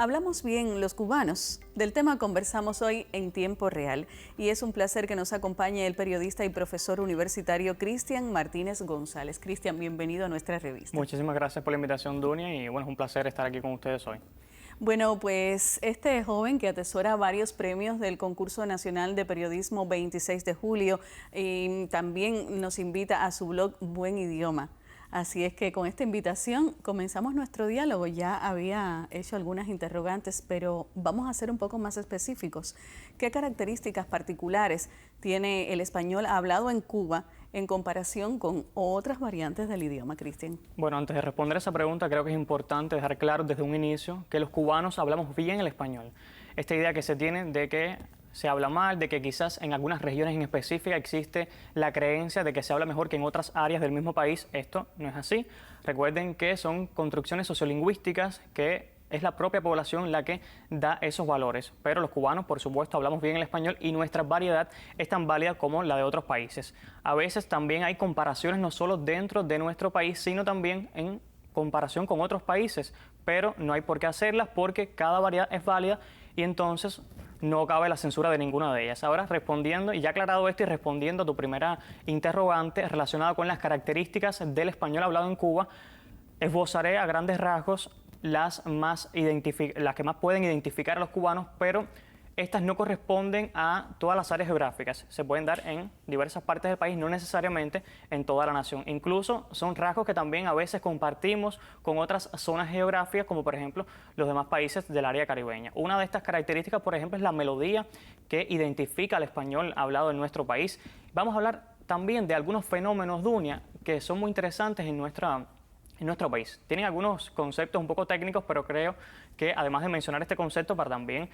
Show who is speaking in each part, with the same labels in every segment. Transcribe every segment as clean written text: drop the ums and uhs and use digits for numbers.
Speaker 1: Hablamos bien los cubanos. Del tema conversamos hoy en tiempo real y es un placer que nos acompañe el periodista y profesor universitario Cristian Martínez González. Cristian, bienvenido a nuestra revista.
Speaker 2: Muchísimas gracias por la invitación, Dunia, y bueno, es un placer estar aquí con ustedes hoy.
Speaker 1: Bueno, pues este joven que atesora varios premios del Concurso Nacional de Periodismo 26 de julio y también nos invita a su blog Buen Idioma. Así es que con esta invitación comenzamos nuestro diálogo. Ya había hecho algunas interrogantes, pero vamos a ser un poco más específicos. ¿Qué características particulares tiene el español hablado en Cuba en comparación con otras variantes del idioma, Cristian?
Speaker 2: Bueno, antes de responder esa pregunta, creo que es importante dejar claro desde un inicio que los cubanos hablamos bien el español. Esta idea que se tiene de que se habla mal, de que quizás en algunas regiones en específica existe la creencia de que se habla mejor que en otras áreas del mismo país. Esto no es así. Recuerden que son construcciones sociolingüísticas que es la propia población la que da esos valores. Pero los cubanos, por supuesto, hablamos bien el español y nuestra variedad es tan válida como la de otros países. A veces también hay comparaciones no solo dentro de nuestro país, sino también en comparación con otros países. Pero no hay por qué hacerlas porque cada variedad es válida y entonces no cabe la censura de ninguna de ellas. Ahora, respondiendo, y ya aclarado esto y respondiendo a tu primera interrogante relacionada con las características del español hablado en Cuba, esbozaré a grandes rasgos las que más pueden identificar a los cubanos, pero estas no corresponden a todas las áreas geográficas. Se pueden dar en diversas partes del país, no necesariamente en toda la nación. Incluso son rasgos que también a veces compartimos con otras zonas geográficas, como por ejemplo los demás países del área caribeña. Una de estas características, por ejemplo, es la melodía que identifica al español hablado en nuestro país. Vamos a hablar también de algunos fenómenos, Dunia, que son muy interesantes en nuestro país. Tienen algunos conceptos un poco técnicos, pero creo que además de mencionar este concepto para también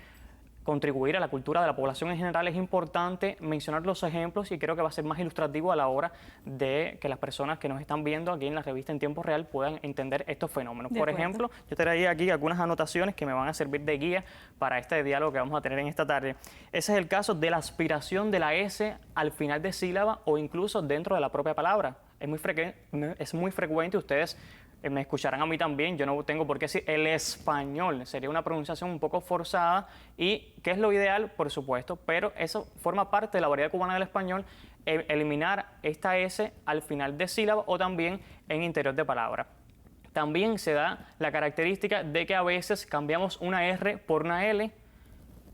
Speaker 2: contribuir a la cultura de la población en general, es importante mencionar los ejemplos y creo que va a ser más ilustrativo a la hora de que las personas que nos están viendo aquí en la revista en tiempo real puedan entender estos fenómenos. Por ejemplo, yo traía aquí algunas anotaciones que me van a servir de guía para este diálogo que vamos a tener en esta tarde. Ese es el caso de la aspiración de la S al final de sílaba o incluso dentro de la propia palabra. Es muy frecuente, ustedes me escucharán a mí también, yo no tengo por qué decir el español, sería una pronunciación un poco forzada y que es lo ideal, por supuesto, pero eso forma parte de la variedad cubana del español, eliminar esta S al final de sílaba o también en interior de palabra. También se da la característica de que a veces cambiamos una R por una L.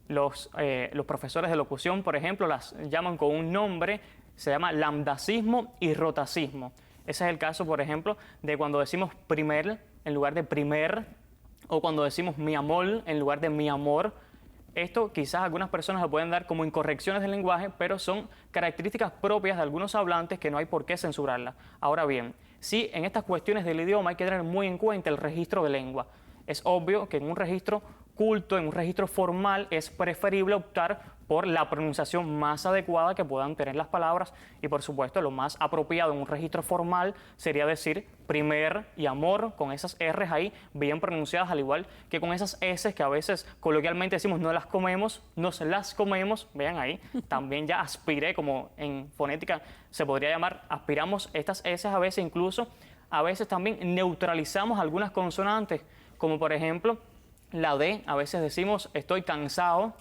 Speaker 2: Los profesores de locución, por ejemplo, las llaman con un nombre, se llama lambdacismo y rotacismo. Ese es el caso, por ejemplo, de cuando decimos primer en lugar de primer o cuando decimos mi amor en lugar de mi amor. Esto quizás algunas personas lo pueden dar como incorrecciones del lenguaje, pero son características propias de algunos hablantes que no hay por qué censurarlas. Ahora bien, sí, en estas cuestiones del idioma hay que tener muy en cuenta el registro de lengua. Es obvio que en un registro culto, en un registro formal, es preferible optar por la pronunciación más adecuada que puedan tener las palabras y, por supuesto, lo más apropiado en un registro formal sería decir primer y amor con esas R's ahí bien pronunciadas, al igual que con esas S que a veces coloquialmente decimos no las comemos, nos las comemos, vean ahí, también ya aspiré, como en fonética se podría llamar, aspiramos estas S a veces, incluso a veces también neutralizamos algunas consonantes, como por ejemplo la D, a veces decimos estoy cansado,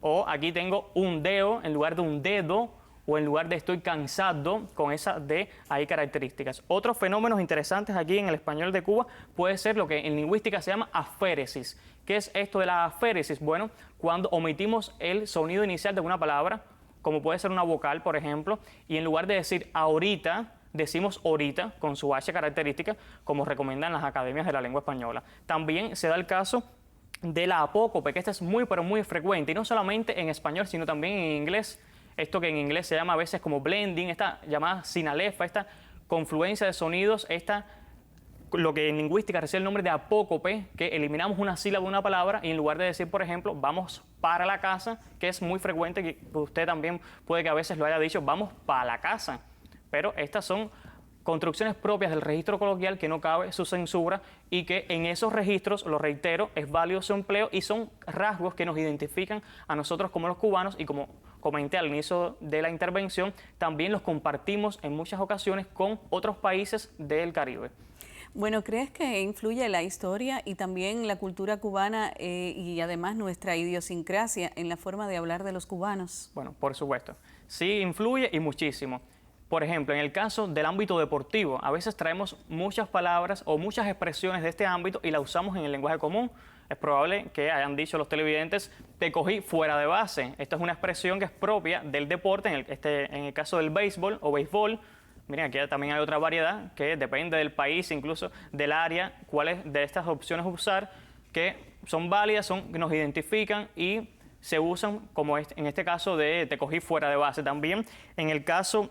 Speaker 2: o aquí tengo un dedo en lugar de un dedo, o en lugar de estoy cansado, con esa D hay características. Otros fenómenos interesantes aquí en el español de Cuba puede ser lo que en lingüística se llama aféresis. ¿Qué es esto de la aféresis? Bueno, cuando omitimos el sonido inicial de una palabra, como puede ser una vocal, por ejemplo, y en lugar de decir ahorita, decimos ahorita, con su H característica, como recomiendan las academias de la lengua española. También se da el caso de la apócope, que esta es muy, pero muy frecuente, y no solamente en español, sino también en inglés. Esto que en inglés se llama a veces como blending, esta llamada sinalefa, esta confluencia de sonidos, lo que en lingüística recibe el nombre de apócope, que eliminamos una sílaba de una palabra y en lugar de decir, por ejemplo, vamos para la casa, que es muy frecuente, que usted también puede que a veces lo haya dicho, vamos para la casa. Pero estas son construcciones propias del registro coloquial que no cabe su censura y que en esos registros, lo reitero, es válido su empleo y son rasgos que nos identifican a nosotros como los cubanos y como comenté al inicio de la intervención, también los compartimos en muchas ocasiones con otros países del Caribe.
Speaker 1: Bueno, ¿crees que influye la historia y también la cultura cubana y además nuestra idiosincrasia en la forma de hablar de los cubanos?
Speaker 2: Bueno, por supuesto. Sí, influye y muchísimo. Por ejemplo, en el caso del ámbito deportivo, a veces traemos muchas palabras o muchas expresiones de este ámbito y las usamos en el lenguaje común. Es probable que hayan dicho los televidentes, te cogí fuera de base. Esta es una expresión que es propia del deporte, en el caso del béisbol o béisbol. Miren, aquí también hay otra variedad que depende del país, incluso del área, cuáles de estas opciones usar, que son válidas, nos identifican y se usan como en este caso de te cogí fuera de base. También en el caso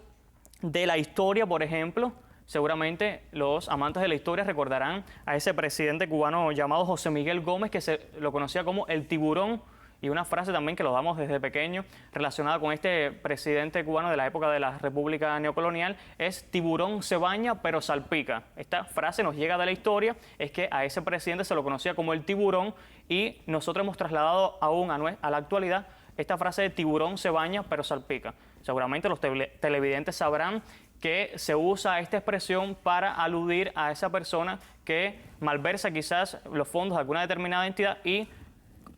Speaker 2: de la historia, por ejemplo, seguramente los amantes de la historia recordarán a ese presidente cubano llamado José Miguel Gómez, que se lo conocía como el tiburón, y una frase también que lo damos desde pequeño relacionada con este presidente cubano de la época de la República Neocolonial es tiburón se baña pero salpica. Esta frase nos llega de la historia, es que a ese presidente se lo conocía como el tiburón y nosotros hemos trasladado aún a la actualidad esta frase de tiburón se baña pero salpica. Seguramente los televidentes sabrán que se usa esta expresión para aludir a esa persona que malversa quizás los fondos de alguna determinada entidad y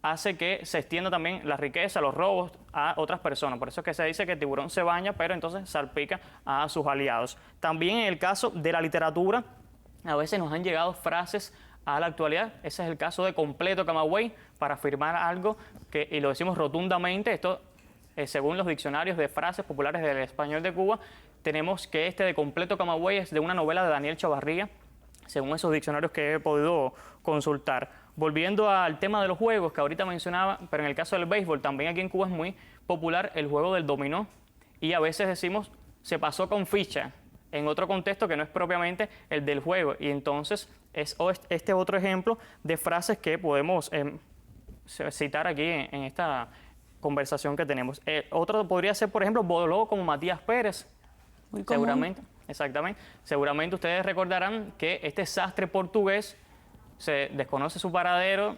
Speaker 2: hace que se extienda también la riqueza, los robos a otras personas. Por eso es que se dice que el tiburón se baña, pero entonces salpica a sus aliados. También en el caso de la literatura, a veces nos han llegado frases a la actualidad. Ese es el caso de completo Camagüey, para afirmar algo y lo decimos rotundamente. Esto, según los diccionarios de frases populares del español de Cuba, tenemos que este de completo Camagüey es de una novela de Daniel Chavarría, según esos diccionarios que he podido consultar. Volviendo al tema de los juegos que ahorita mencionaba, pero en el caso del béisbol, también aquí en Cuba es muy popular el juego del dominó y a veces decimos se pasó con ficha en otro contexto que no es propiamente el del juego, y entonces es este otro ejemplo de frases que podemos citar aquí en esta conversación que tenemos. Otro podría ser, por ejemplo, boló como Matías Pérez.
Speaker 1: Muy común.
Speaker 2: Seguramente, exactamente. Seguramente ustedes recordarán que este sastre portugués se desconoce su paradero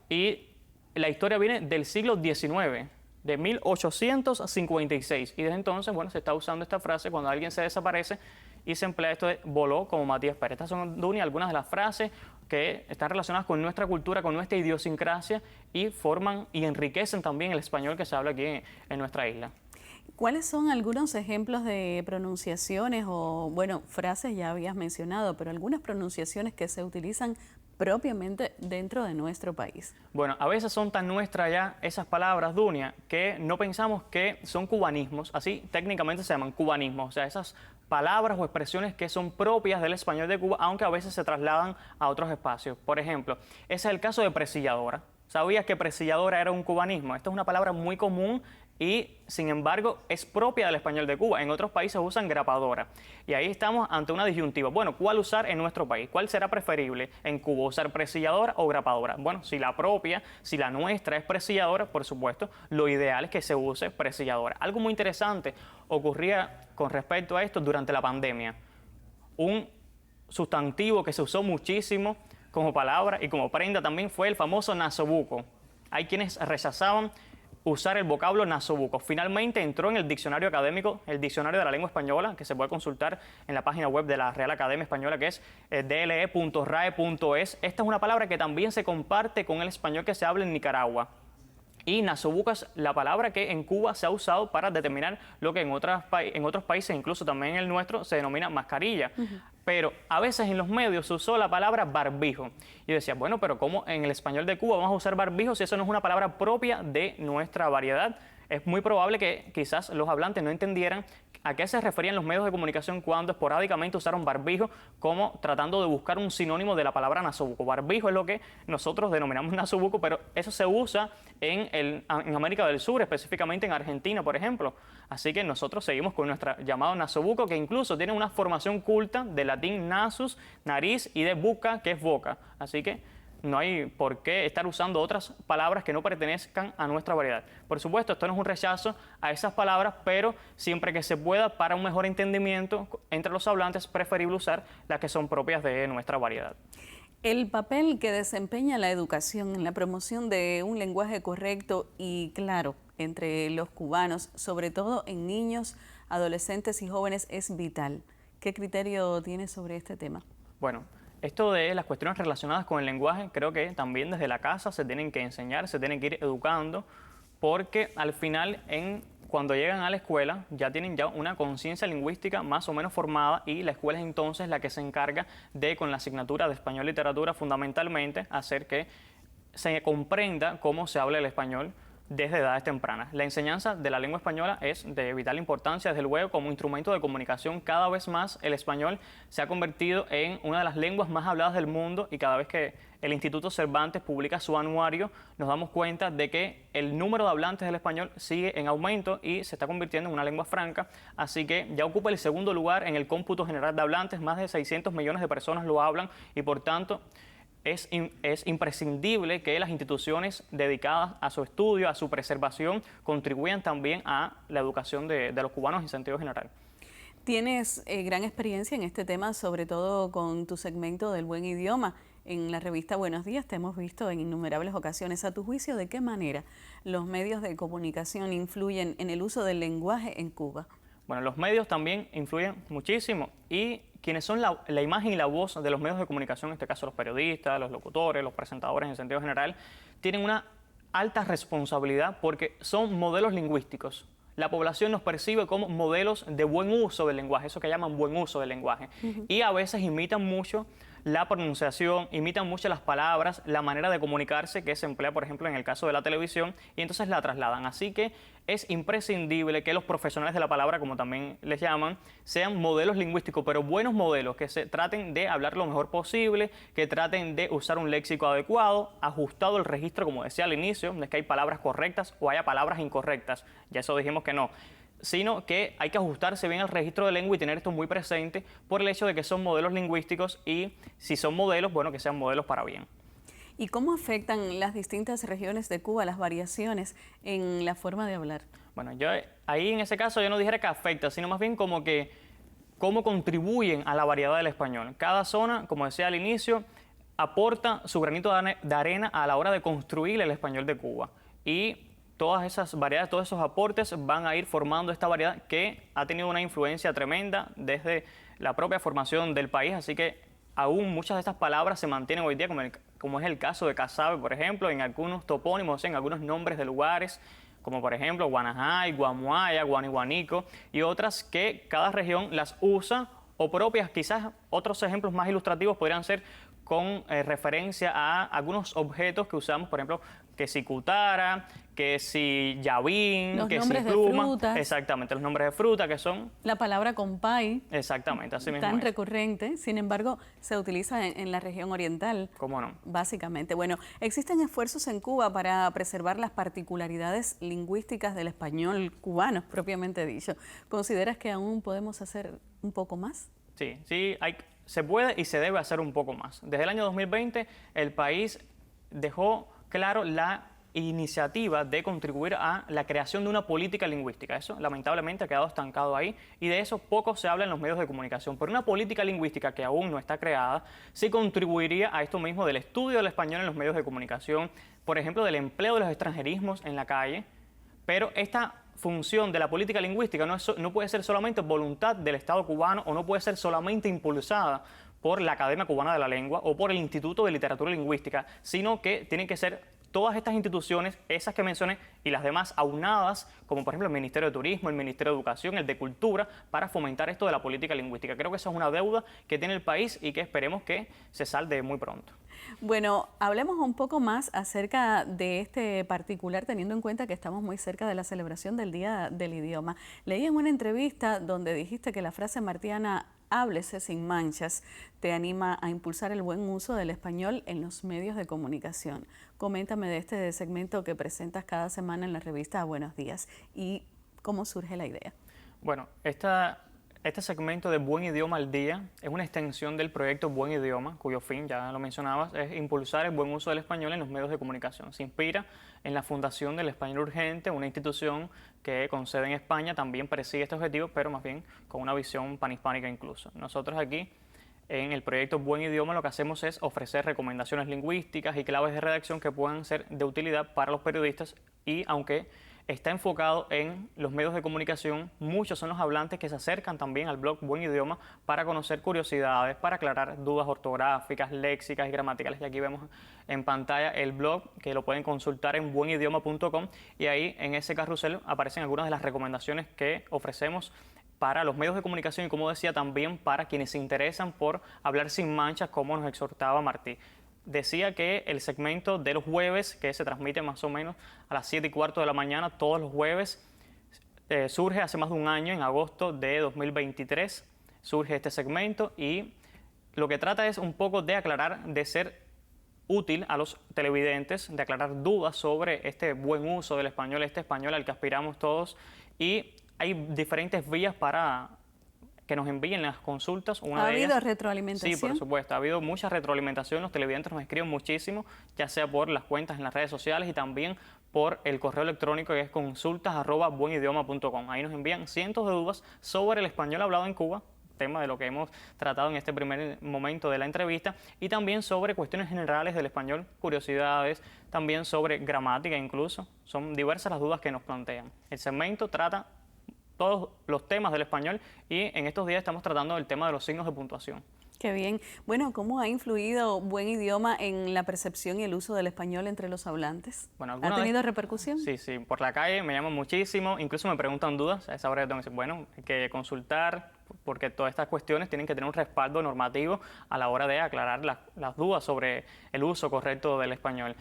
Speaker 2: y la historia viene del siglo XIX, de 1856. Y desde entonces, bueno, se está usando esta frase cuando alguien se desaparece y se emplea esto de voló como Matías Pérez. Estas son, Duny, algunas de las frases que están relacionadas con nuestra cultura, con nuestra idiosincrasia y forman y enriquecen también el español que se habla aquí en nuestra isla.
Speaker 1: ¿Cuáles son algunos ejemplos de pronunciaciones o, bueno, frases ya habías mencionado, pero algunas pronunciaciones que se utilizan propiamente dentro de nuestro país?
Speaker 2: Bueno, a veces son tan nuestras ya esas palabras, Dunia, que no pensamos que son cubanismos, así técnicamente se llaman cubanismos, o sea, esas palabras o expresiones que son propias del español de Cuba, aunque a veces se trasladan a otros espacios. Por ejemplo, ese es el caso de presilladora. ¿Sabías que presilladora era un cubanismo? Esta es una palabra muy común y, sin embargo, es propia del español de Cuba. En otros países usan grapadora. Y ahí estamos ante una disyuntiva. Bueno, ¿cuál usar en nuestro país? ¿Cuál será preferible en Cuba, usar presilladora o grapadora? Bueno, si la propia, si la nuestra es presilladora, por supuesto, lo ideal es que se use presilladora. Algo muy interesante ocurría con respecto a esto durante la pandemia. Un sustantivo que se usó muchísimo como palabra y como prenda también fue el famoso nasobuco. Hay quienes rechazaban usar el vocablo nasobuco. Finalmente entró en el diccionario académico, el diccionario de la lengua española, que se puede consultar en la página web de la Real Academia Española, que es dle.rae.es. Esta es una palabra que también se comparte con el español que se habla en Nicaragua. Y nasobuco es la palabra que en Cuba se ha usado para determinar lo que en otros países, incluso también en el nuestro, se denomina mascarilla. Pero a veces en los medios se usó la palabra barbijo. Y yo decía, bueno, pero ¿cómo en el español de Cuba vamos a usar barbijo si eso no es una palabra propia de nuestra variedad? Es muy probable que quizás los hablantes no entendieran a qué se referían los medios de comunicación cuando esporádicamente usaron barbijo, como tratando de buscar un sinónimo de la palabra nasobuco. Barbijo es lo que nosotros denominamos nasobuco, pero eso se usa en América del Sur, específicamente en Argentina, por ejemplo. Así que nosotros seguimos con nuestro llamado nasobuco, que incluso tiene una formación culta de latín nasus, nariz, y de buca, que es boca. Así que no hay por qué estar usando otras palabras que no pertenezcan a nuestra variedad. Por supuesto, esto no es un rechazo a esas palabras, pero siempre que se pueda, para un mejor entendimiento entre los hablantes, es preferible usar las que son propias de nuestra variedad.
Speaker 1: El papel que desempeña la educación en la promoción de un lenguaje correcto y claro entre los cubanos, sobre todo en niños, adolescentes y jóvenes, es vital. ¿Qué criterio tienes sobre este tema?
Speaker 2: Bueno, Esto de las cuestiones relacionadas con el lenguaje, creo que también desde la casa se tienen que enseñar, se tienen que ir educando, porque al final, cuando llegan a la escuela, ya tienen ya una conciencia lingüística más o menos formada y la escuela es entonces la que se encarga de, con la asignatura de español y literatura, fundamentalmente, hacer que se comprenda cómo se habla el español desde edades tempranas. La enseñanza de la lengua española es de vital importancia, desde luego, como instrumento de comunicación. Cada vez más el español se ha convertido en una de las lenguas más habladas del mundo y cada vez que el Instituto Cervantes publica su anuario, nos damos cuenta de que el número de hablantes del español sigue en aumento y se está convirtiendo en una lengua franca, así que ya ocupa el segundo lugar en el cómputo general de hablantes. Más de 600 millones de personas lo hablan y, por tanto, es imprescindible que las instituciones dedicadas a su estudio, a su preservación, contribuyan también a la educación de los cubanos en sentido general.
Speaker 1: Tienes gran experiencia en este tema, sobre todo con tu segmento del buen idioma. En la revista Buenos Días te hemos visto en innumerables ocasiones. A tu juicio, ¿de qué manera los medios de comunicación influyen en el uso del lenguaje en Cuba?
Speaker 2: Bueno, los medios también influyen muchísimo y quienes son la imagen y la voz de los medios de comunicación, en este caso los periodistas, los locutores, los presentadores en sentido general, tienen una alta responsabilidad porque son modelos lingüísticos. La población nos percibe como modelos de buen uso del lenguaje, eso que llaman buen uso del lenguaje. Y a veces imitan mucho la pronunciación, imitan mucho las palabras, la manera de comunicarse que se emplea, por ejemplo, en el caso de la televisión, y entonces la trasladan. Así que es imprescindible que los profesionales de la palabra, como también les llaman, sean modelos lingüísticos, pero buenos modelos, que se traten de hablar lo mejor posible, que traten de usar un léxico adecuado, ajustado el registro, como decía al inicio, no es que hay palabras correctas o haya palabras incorrectas, ya eso dijimos que no, sino que hay que ajustarse bien al registro de lengua y tener esto muy presente por el hecho de que son modelos lingüísticos y si son modelos, bueno, que sean modelos para bien.
Speaker 1: ¿Y cómo afectan las distintas regiones de Cuba, las variaciones en la forma de hablar?
Speaker 2: Bueno, yo ahí en ese caso yo no dijera que afecta, sino más bien como que cómo contribuyen a la variedad del español. Cada zona, como decía al inicio, aporta su granito de arena a la hora de construir el español de Cuba. Y todas esas variedades, todos esos aportes van a ir formando esta variedad que ha tenido una influencia tremenda desde la propia formación del país, así que aún muchas de estas palabras se mantienen hoy día, como es el caso de Casabe, por ejemplo, en algunos topónimos, en algunos nombres de lugares, como por ejemplo Guanajay, Guamuaya, Guaniguanico y otras que cada región las usa o propias. Quizás otros ejemplos más ilustrativos podrían ser con referencia a algunos objetos que usamos, por ejemplo, que si cutara, que si llavín,
Speaker 1: los
Speaker 2: que si
Speaker 1: nombres
Speaker 2: pluma.
Speaker 1: de frutas.
Speaker 2: Exactamente, los nombres de fruta que son...
Speaker 1: La palabra compay.
Speaker 2: Exactamente, así mismo
Speaker 1: Tan
Speaker 2: es.
Speaker 1: recurrente, sin embargo, se utiliza en la región oriental.
Speaker 2: ¿Cómo no?
Speaker 1: Básicamente. Bueno, ¿existen esfuerzos en Cuba para preservar las particularidades lingüísticas del español cubano, propiamente dicho? ¿Consideras que aún podemos hacer un poco más?
Speaker 2: Sí, se puede y se debe hacer un poco más. Desde el año 2020 el país dejó claro la iniciativa de contribuir a la creación de una política lingüística. Eso lamentablemente ha quedado estancado ahí y de eso poco se habla en los medios de comunicación. Pero una política lingüística que aún no está creada sí contribuiría a esto mismo del estudio del español en los medios de comunicación, por ejemplo, del empleo de los extranjerismos en la calle, pero esta función de la política lingüística no puede ser solamente voluntad del Estado cubano o no puede ser solamente impulsada por la Academia Cubana de la Lengua o por el Instituto de Literatura Lingüística, sino que tienen que ser todas estas instituciones, esas que mencioné y las demás aunadas, como por ejemplo el Ministerio de Turismo, el Ministerio de Educación, el de Cultura, para fomentar esto de la política lingüística. Creo que esa es una deuda que tiene el país y que esperemos que se salde muy pronto.
Speaker 1: Bueno, hablemos un poco más acerca de este particular, teniendo en cuenta que estamos muy cerca de la celebración del Día del Idioma. Leí en una entrevista donde dijiste que la frase martiana "háblese sin manchas" te anima a impulsar el buen uso del español en los medios de comunicación. Coméntame de este segmento que presentas cada semana en la revista Buenos Días y cómo surge la idea.
Speaker 2: Bueno, este segmento de Buen Idioma al Día es una extensión del proyecto Buen Idioma, cuyo fin, ya lo mencionabas, es impulsar el buen uso del español en los medios de comunicación. Se inspira en la Fundación del Español Urgente, una institución que con sede en España también persigue este objetivo, pero más bien con una visión panhispánica incluso. Nosotros aquí, en el proyecto Buen Idioma, lo que hacemos es ofrecer recomendaciones lingüísticas y claves de redacción que puedan ser de utilidad para los periodistas y aunque está enfocado en los medios de comunicación. Muchos son los hablantes que se acercan también al blog Buen Idioma para conocer curiosidades, para aclarar dudas ortográficas, léxicas y gramaticales. Y aquí vemos en pantalla el blog, que lo pueden consultar en buenidioma.com, y ahí en ese carrusel aparecen algunas de las recomendaciones que ofrecemos para los medios de comunicación y, como decía, también para quienes se interesan por hablar sin manchas, como nos exhortaba Martí. Decía que el segmento de los jueves, que se transmite más o menos a las 7:15 de la mañana todos los jueves, surge hace más de un año, en agosto de 2023, surge este segmento, y lo que trata es un poco de aclarar, de ser útil a los televidentes, de aclarar dudas sobre este buen uso del español, este español al que aspiramos todos, y hay diferentes vías para que nos envíen las consultas.
Speaker 1: ¿Ha habido retroalimentación?
Speaker 2: Sí, por supuesto, ha habido mucha retroalimentación, los televidentes nos escriben muchísimo, ya sea por las cuentas en las redes sociales y también por el correo electrónico, que es consultas@buenidioma.com. Ahí nos envían cientos de dudas sobre el español hablado en Cuba, tema de lo que hemos tratado en este primer momento de la entrevista, y también sobre cuestiones generales del español, curiosidades, también sobre gramática incluso. Son diversas las dudas que nos plantean. El segmento trata todos los temas del español y en estos días estamos tratando el tema de los signos de puntuación.
Speaker 1: Qué bien. Bueno, ¿cómo ha influido Buen Idioma en la percepción y el uso del español entre los hablantes?
Speaker 2: Bueno,
Speaker 1: ¿Ha tenido repercusión?
Speaker 2: Sí, sí. Por la calle me llaman muchísimo, incluso me preguntan dudas. A esa hora yo tengo que decir, bueno, hay que consultar, porque todas estas cuestiones tienen que tener un respaldo normativo a la hora de aclarar las dudas sobre el uso correcto del español.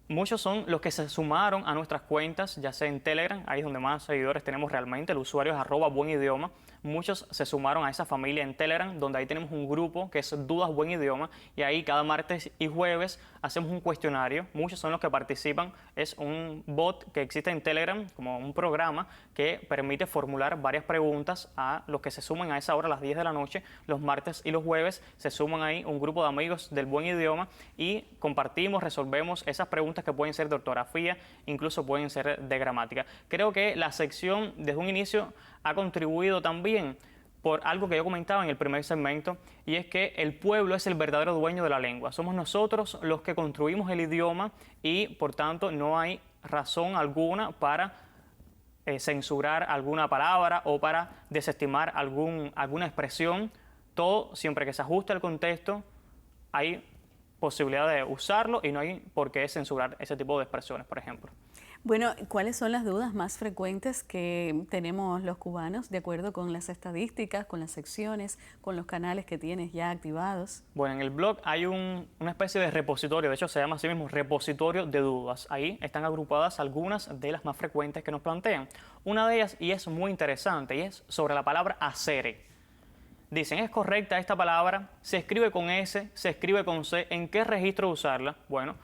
Speaker 2: Muchos son los que se sumaron a nuestras cuentas, ya sea en Telegram, ahí es donde más seguidores tenemos realmente, el usuario es @buenidioma. Muchos se sumaron a esa familia en Telegram, donde ahí tenemos un grupo que es Dudas Buen Idioma, y ahí cada martes y jueves hacemos un cuestionario. Muchos son los que participan. Es un bot que existe en Telegram, como un programa que permite formular varias preguntas a los que se suman a esa hora, a las 10 de la noche, los martes y los jueves. Se suman ahí un grupo de amigos del Buen Idioma y compartimos, resolvemos esas preguntas que pueden ser de ortografía, incluso pueden ser de gramática. Creo que la sección desde un inicio ha contribuido también por algo que yo comentaba en el primer segmento, y es que el pueblo es el verdadero dueño de la lengua. Somos nosotros los que construimos el idioma y, por tanto, no hay razón alguna para censurar alguna palabra o para desestimar alguna expresión. Todo, siempre que se ajuste al contexto, hay posibilidad de usarlo y no hay por qué censurar ese tipo de expresiones, por ejemplo.
Speaker 1: Bueno, ¿cuáles son las dudas más frecuentes que tenemos los cubanos de acuerdo con las estadísticas, con las secciones, con los canales que tienes ya activados?
Speaker 2: Bueno, en el blog hay una especie de repositorio, de hecho se llama así mismo repositorio de dudas. Ahí están agrupadas algunas de las más frecuentes que nos plantean. Una de ellas, y es muy interesante, y es sobre la palabra hacer. Dicen, ¿es correcta esta palabra? ¿Se escribe con S? ¿Se escribe con C? ¿En qué registro usarla? Bueno,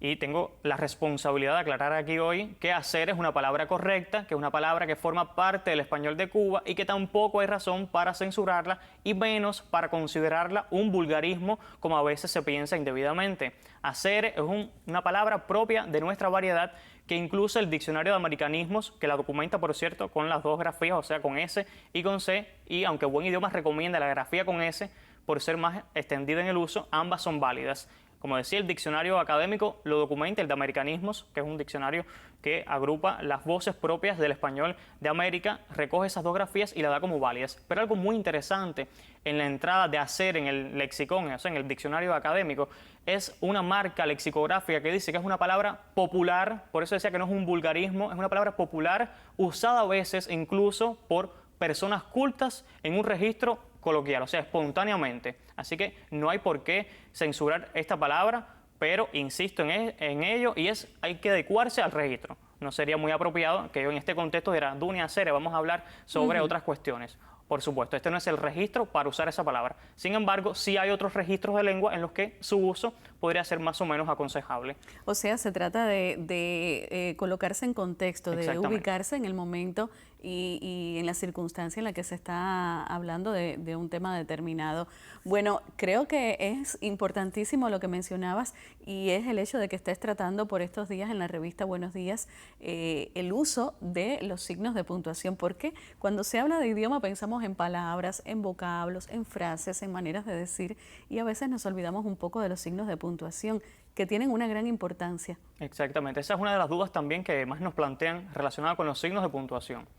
Speaker 2: y tengo la responsabilidad de aclarar aquí hoy que hacer es una palabra correcta, que es una palabra que forma parte del español de Cuba y que tampoco hay razón para censurarla y menos para considerarla un vulgarismo como a veces se piensa indebidamente. Hacer es una palabra propia de nuestra variedad que incluso el diccionario de americanismos, que la documenta por cierto con las dos grafías, o sea con S y con C, y aunque Buen Idioma recomienda la grafía con S por ser más extendida en el uso, ambas son válidas. Como decía, el diccionario académico lo documenta, el de americanismos, que es un diccionario que agrupa las voces propias del español de América, recoge esas dos grafías y la da como válidas. Pero algo muy interesante en la entrada de hacer en el lexicón, o sea, en el diccionario académico, es una marca lexicográfica que dice que es una palabra popular, por eso decía que no es un vulgarismo, es una palabra popular, usada a veces incluso por personas cultas en un registro coloquial, o sea, espontáneamente. Así que no hay por qué censurar esta palabra, pero insisto en ello y hay que adecuarse al registro. No sería muy apropiado que yo en este contexto dijera, Dunia Cere, vamos a hablar sobre otras cuestiones. Por supuesto, este no es el registro para usar esa palabra. Sin embargo, sí hay otros registros de lengua en los que su uso podría ser más o menos aconsejable.
Speaker 1: O sea, se trata de colocarse en contexto, de ubicarse en el momento y en la circunstancia en la que se está hablando de un tema determinado. Bueno, creo que es importantísimo lo que mencionabas y es el hecho de que estés tratando por estos días en la revista Buenos Días el uso de los signos de puntuación, porque cuando se habla de idioma pensamos en palabras, en vocablos, en frases, en maneras de decir y a veces nos olvidamos un poco de los signos de puntuación. que tienen una gran importancia.
Speaker 2: Exactamente, esa es una de las dudas también que más nos plantean relacionada con los signos de puntuación.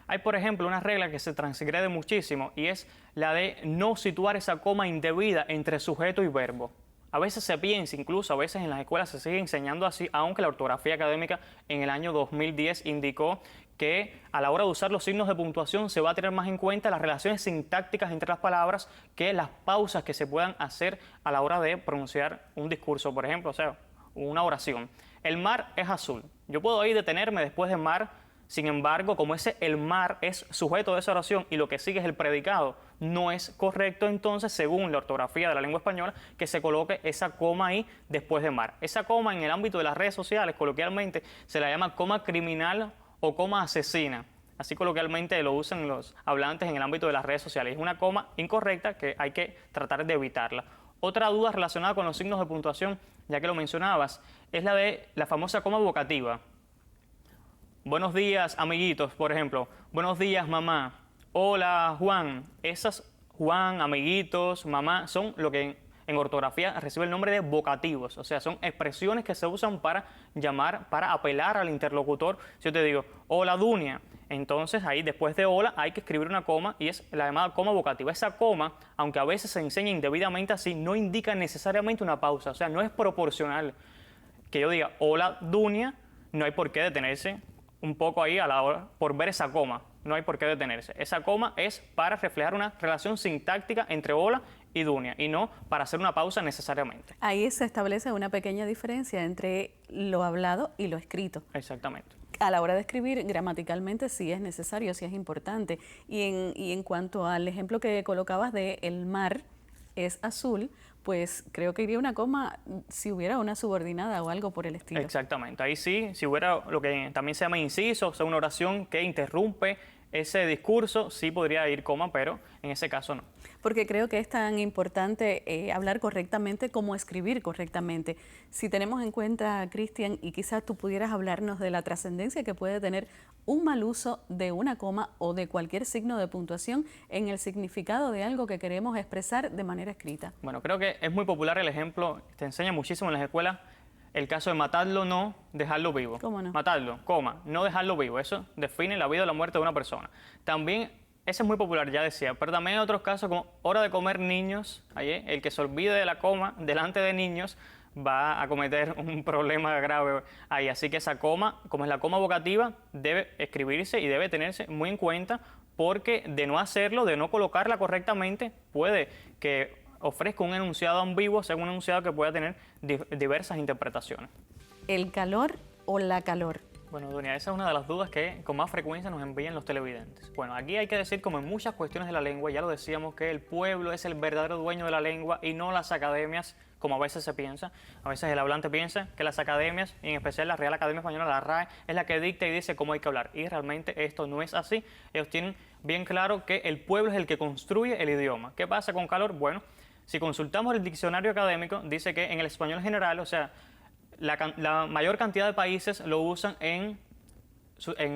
Speaker 2: Hay, por ejemplo, una regla que se transgrede muchísimo y es la de no situar esa coma indebida entre sujeto y verbo. A veces se piensa, incluso a veces en las escuelas se sigue enseñando así, aunque la ortografía académica en el año 2010 indicó que a la hora de usar los signos de puntuación se va a tener más en cuenta las relaciones sintácticas entre las palabras que las pausas que se puedan hacer a la hora de pronunciar un discurso, por ejemplo, o sea, una oración. El mar es azul. Yo puedo ahí detenerme después de mar. Sin embargo, como el mar es sujeto de esa oración y lo que sigue es el predicado, no es correcto entonces, según la ortografía de la lengua española, que se coloque esa coma ahí después de mar. Esa coma en el ámbito de las redes sociales, coloquialmente, se la llama coma criminal o coma asesina. Así coloquialmente lo usan los hablantes en el ámbito de las redes sociales. Es una coma incorrecta que hay que tratar de evitarla. Otra duda relacionada con los signos de puntuación, ya que lo mencionabas, es la de la famosa coma vocativa. Buenos días, amiguitos, por ejemplo. Buenos días, mamá. Hola, Juan. Esas Juan, amiguitos, mamá, son lo que en ortografía recibe el nombre de vocativos. O sea, son expresiones que se usan para llamar, para apelar al interlocutor. Si yo te digo, hola, Dunia, entonces ahí después de hola hay que escribir una coma y es la llamada coma vocativa. Esa coma, aunque a veces se enseña indebidamente así, no indica necesariamente una pausa. O sea, no es proporcional. Que yo diga, hola, Dunia, no hay por qué detenerse un poco ahí a la hora por ver esa coma. No hay por qué detenerse. Esa coma es para reflejar una relación sintáctica entre hola y Dunia y no para hacer una pausa necesariamente.
Speaker 1: Ahí se establece una pequeña diferencia entre lo hablado y lo escrito.
Speaker 2: Exactamente.
Speaker 1: A la hora de escribir, gramaticalmente sí es necesario, sí es importante. Y en cuanto al ejemplo que colocabas de el mar es azul, pues creo que iría una coma si hubiera una subordinada o algo por el estilo.
Speaker 2: Exactamente, ahí sí, si hubiera lo que también se llama inciso, o sea, una oración que interrumpe ese discurso, sí podría ir coma, pero en ese caso no.
Speaker 1: Porque creo que es tan importante hablar correctamente como escribir correctamente. Si tenemos en cuenta, Cristian, y quizás tú pudieras hablarnos de la trascendencia que puede tener un mal uso de una coma o de cualquier signo de puntuación en el significado de algo que queremos expresar de manera escrita.
Speaker 2: Bueno, creo que es muy popular el ejemplo, te enseña muchísimo en las escuelas, el caso de matarlo, no dejarlo vivo.
Speaker 1: ¿Cómo no?
Speaker 2: Matarlo, coma, no dejarlo vivo. Eso define la vida o la muerte de una persona. También, ese es muy popular, ya decía, pero también hay otros casos como hora de comer niños. Ahí, el que se olvide de la coma delante de niños va a cometer un problema grave ahí. Así que esa coma, como es la coma vocativa, debe escribirse y debe tenerse muy en cuenta porque de no hacerlo, de no colocarla correctamente, puede que ofrezca un enunciado ambiguo, sea un enunciado que pueda tener diversas interpretaciones.
Speaker 1: ¿El calor o la calor?
Speaker 2: Bueno, Dunia, esa es una de las dudas que con más frecuencia nos envían los televidentes. Bueno, aquí hay que decir, como en muchas cuestiones de la lengua, ya lo decíamos, que el pueblo es el verdadero dueño de la lengua y no las academias, como a veces se piensa. A veces el hablante piensa que las academias, y en especial la Real Academia Española, la RAE, es la que dicta y dice cómo hay que hablar. Y realmente esto no es así. Ellos tienen bien claro que el pueblo es el que construye el idioma. ¿Qué pasa con calor? Bueno, si consultamos el diccionario académico, dice que en el español general, o sea, la mayor cantidad de países lo usan en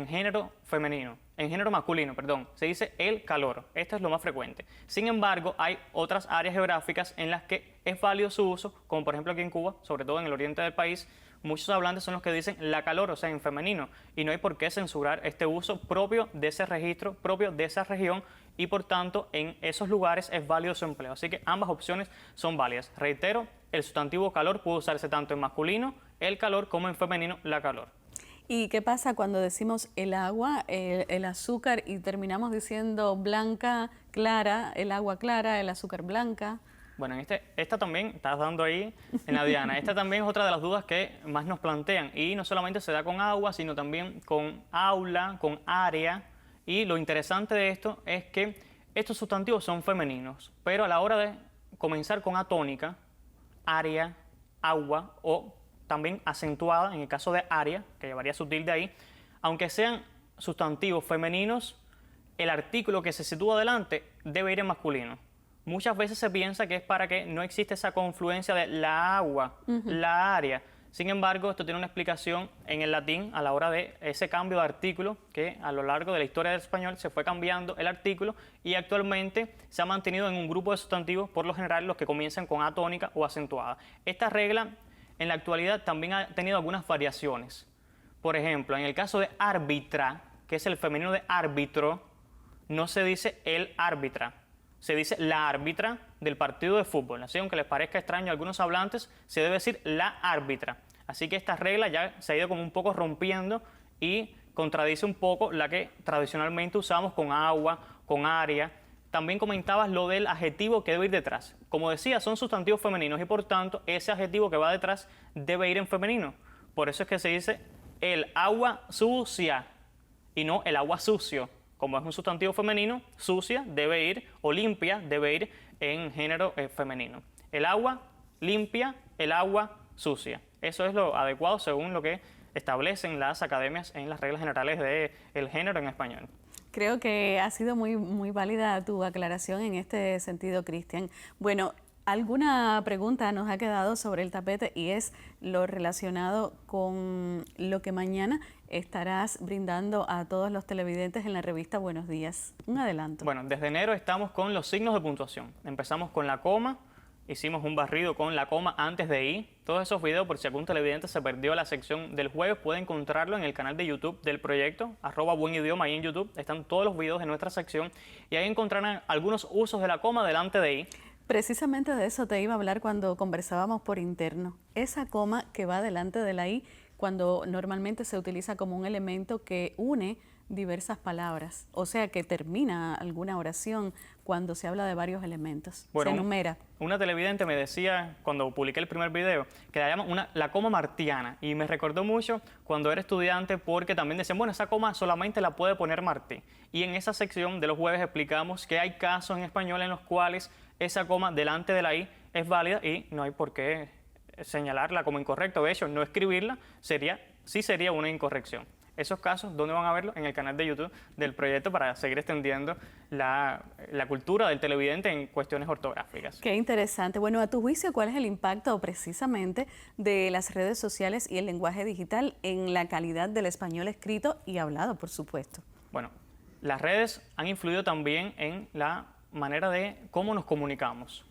Speaker 2: género femenino, en género masculino, perdón. Se dice el calor. Esto es lo más frecuente. Sin embargo, hay otras áreas geográficas en las que es válido su uso, como por ejemplo aquí en Cuba, sobre todo en el oriente del país. Muchos hablantes son los que dicen la calor, o sea, en femenino, y no hay por qué censurar este uso propio de ese registro, propio de esa región, y por tanto en esos lugares es válido su empleo. Así que ambas opciones son válidas. Reitero, el sustantivo calor puede usarse tanto en masculino, el calor, como en femenino, la calor.
Speaker 1: ¿Y qué pasa cuando decimos el agua, el azúcar y terminamos diciendo blanca, clara, el agua clara, el azúcar blanca?
Speaker 2: Bueno, esta también, estás dando ahí en la diana, esta también es otra de las dudas que más nos plantean y no solamente se da con agua, sino también con aula, con área, y lo interesante de esto es que estos sustantivos son femeninos, pero a la hora de comenzar con atónica, área, agua o también acentuada, en el caso de área, que llevaría su tilde ahí, aunque sean sustantivos femeninos, el artículo que se sitúa adelante debe ir en masculino. Muchas veces se piensa que es para que no existe esa confluencia de la agua, la área. Sin embargo, esto tiene una explicación en el latín a la hora de ese cambio de artículo, que a lo largo de la historia del español se fue cambiando el artículo y actualmente se ha mantenido en un grupo de sustantivos, por lo general los que comienzan con atónica o acentuada. Esta regla en la actualidad también ha tenido algunas variaciones. Por ejemplo, en el caso de árbitra, que es el femenino de árbitro, no se dice el árbitra, se dice la árbitra del partido de fútbol. Así, aunque les parezca extraño a algunos hablantes, se debe decir la árbitra. Así que esta regla ya se ha ido como un poco rompiendo y contradice un poco la que tradicionalmente usamos con agua, con área. También comentabas lo del adjetivo que debe ir detrás. Como decía, son sustantivos femeninos y por tanto ese adjetivo que va detrás debe ir en femenino. Por eso es que se dice el agua sucia y no el agua sucio. Como es un sustantivo femenino, sucia debe ir, o limpia debe ir en género femenino. El agua limpia, el agua sucia. Eso es lo adecuado según lo que establecen las academias en las reglas generales del género en español.
Speaker 1: Creo que ha sido muy válida tu aclaración en este sentido, Cristian. Bueno, alguna pregunta nos ha quedado sobre el tapete y es lo relacionado con lo que mañana estarás brindando a todos los televidentes en la revista Buenos Días. Un adelanto.
Speaker 2: Bueno, desde enero estamos con los signos de puntuación. Empezamos con la coma, hicimos un barrido con la coma antes de i. Todos esos videos, por si algún televidente se perdió la sección del jueves, puede encontrarlo en el canal de YouTube del proyecto, @buenidioma, ahí en YouTube. Están todos los videos de nuestra sección y ahí encontrarán algunos usos de la coma delante de i.
Speaker 1: Precisamente de eso te iba a hablar cuando conversábamos por interno. Esa coma que va delante de la i, cuando normalmente se utiliza como un elemento que une diversas palabras, o sea que termina alguna oración cuando se habla de varios elementos,
Speaker 2: bueno,
Speaker 1: se enumera.
Speaker 2: Una televidente me decía cuando publiqué el primer video que la llaman la coma martiana y me recordó mucho cuando era estudiante porque también decían, bueno, esa coma solamente la puede poner Martí. Y en esa sección de los jueves explicamos que hay casos en español en los cuales esa coma delante de la i es válida y no hay por qué señalarla como incorrecta. De hecho, no escribirla sí sería una incorrección. Esos casos, ¿dónde van a verlo? En el canal de YouTube del proyecto para seguir extendiendo la cultura del televidente en cuestiones ortográficas.
Speaker 1: Qué interesante. Bueno, a tu juicio, ¿cuál es el impacto precisamente de las redes sociales y el lenguaje digital en la calidad del español escrito y hablado, por supuesto?
Speaker 2: Bueno, las redes han influido también en la manera de cómo nos comunicamos.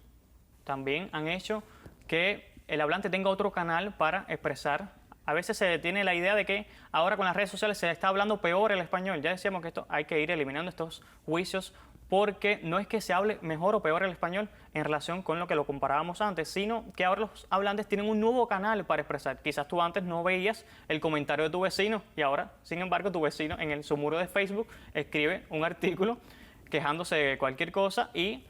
Speaker 2: También han hecho que el hablante tenga otro canal para expresar. A veces se tiene la idea de que ahora con las redes sociales se está hablando peor el español. Ya decíamos que esto hay que ir eliminando estos juicios porque no es que se hable mejor o peor el español en relación con lo que lo comparábamos antes, sino que ahora los hablantes tienen un nuevo canal para expresar. Quizás tú antes no veías el comentario de tu vecino y ahora, sin embargo, tu vecino en su muro de Facebook escribe un artículo quejándose de cualquier cosa y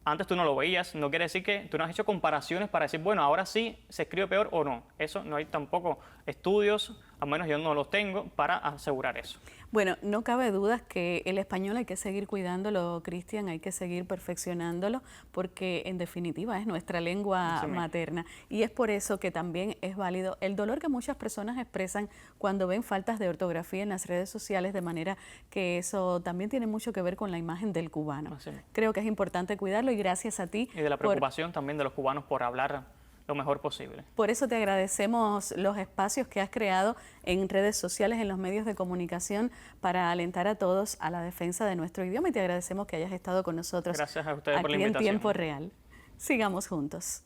Speaker 2: antes tú no lo veías. No quiere decir que tú no has hecho comparaciones para decir, bueno, ahora sí se escribe peor o no. Eso no hay tampoco estudios, al menos yo no los tengo, para asegurar eso.
Speaker 1: Bueno, no cabe duda que el español hay que seguir cuidándolo, Cristian, hay que seguir perfeccionándolo, porque en definitiva es nuestra lengua materna. Y es por eso que también es válido el dolor que muchas personas expresan cuando ven faltas de ortografía en las redes sociales, de manera que eso también tiene mucho que ver con la imagen del cubano. Creo que es importante cuidarlo y gracias a ti.
Speaker 2: Y de la preocupación también de los cubanos por hablar lo mejor posible.
Speaker 1: Por eso te agradecemos los espacios que has creado en redes sociales, en los medios de comunicación, para alentar a todos a la defensa de nuestro idioma y te agradecemos que hayas estado con nosotros.
Speaker 2: Gracias a ustedes por la
Speaker 1: invitación.
Speaker 2: invitación.
Speaker 1: En tiempo real. Sigamos juntos.